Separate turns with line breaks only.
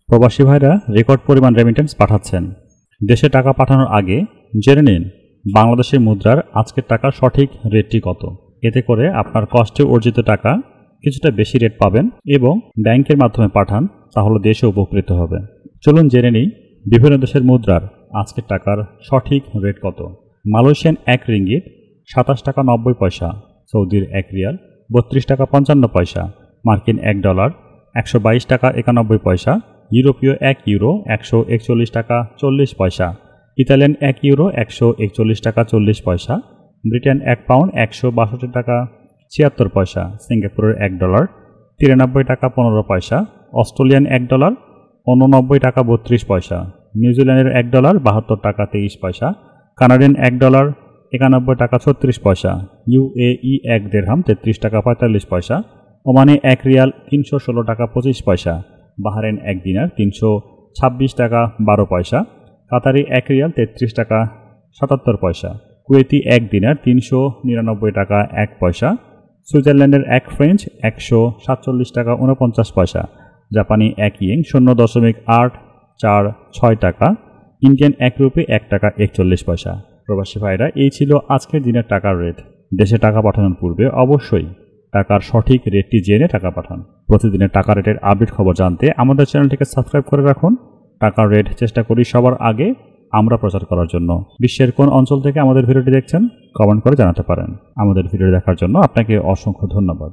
প্রবাসী ভাইরা রেকর্ড পরিমাণ রেমিটেন্স পাঠাচ্ছেন। দেশে টাকা পাঠানোর আগে জেনে নিন বাংলাদেশের মুদ্রার আজকের টাকার সঠিক রেটটি কত। এতে করে আপনার কষ্টে অর্জিত টাকা কিছুটা বেশি রেট পাবেন এবং ব্যাংকের মাধ্যমে পাঠান, তাহলে দেশে উপকৃত হবে। চলুন জেনে নিই বিভিন্ন দেশের মুদ্রার আজকের টাকার সঠিক রেট কত। মালয়েশিয়ান 1 রিঙ্গিট 27 টাকা 90 পয়সা, সৌদির 1 রিয়াল 32 টাকা 55 পয়সা, মার্কিন $1 122 টাকা 91 পয়সা, ইউরোপীয় 1 ইউরো 141 টাকা 40 পয়সা, ইতালিয়ান 1 ইউরো 141 টাকা 40 পয়সা, ব্রিটেন 1 পাউন্ড 162 টাকা 76 পয়সা, সিঙ্গাপুরের $1 93 টাকা 15 পয়সা, অস্ট্রেলিয়ান $1 89 টাকা 32 পয়সা, নিউজিল্যান্ডের $1 72 টাকা 23 পয়সা, কানাডিয়ান $1 91 টাকা 36 পয়সা, ইউএই 1 দিরহাম 33 টাকা 45 পয়সা, ওমানে 1 রিয়াল 316 টাকা 25 পয়সা, বাহরাইন 1 দিনার 326 টাকা 12 পয়সা, কাতারি 1 রিয়াল 33 টাকা 77 পয়সা, কুয়েতি 1 দিনার 399 টাকা 1 পয়সা, সুইজারল্যান্ডের 1 ফ্রেঞ্চ 147 টাকা 49 পয়সা, জাপানি 1 ইয়েন 0.846 টাকা, ইন্ডিয়ান 1 রুপি 1 টাকা 41 পয়সা। প্রবাসী ভাইরা, এই ছিল আজকের দিনের টাকার রেট। দেশে টাকা পাঠানোর পূর্বে অবশ্যই টাকার সঠিক রেটটি জেনে টাকা পাঠান। প্রতিদিনের টাকা রেটের আপডেট খবর জানতে আমাদের চ্যানেলটিকে সাবস্ক্রাইব করে রাখুন। টাকার রেট চেষ্টা করি সবার আগে আমরা প্রচার করার জন্য। বিশ্বের কোন অঞ্চল থেকে আমাদের ভিডিওটি দেখছেন কমেন্ট করে জানাতে পারেন। আমাদের ভিডিও দেখার জন্য আপনাকে অসংখ্য ধন্যবাদ।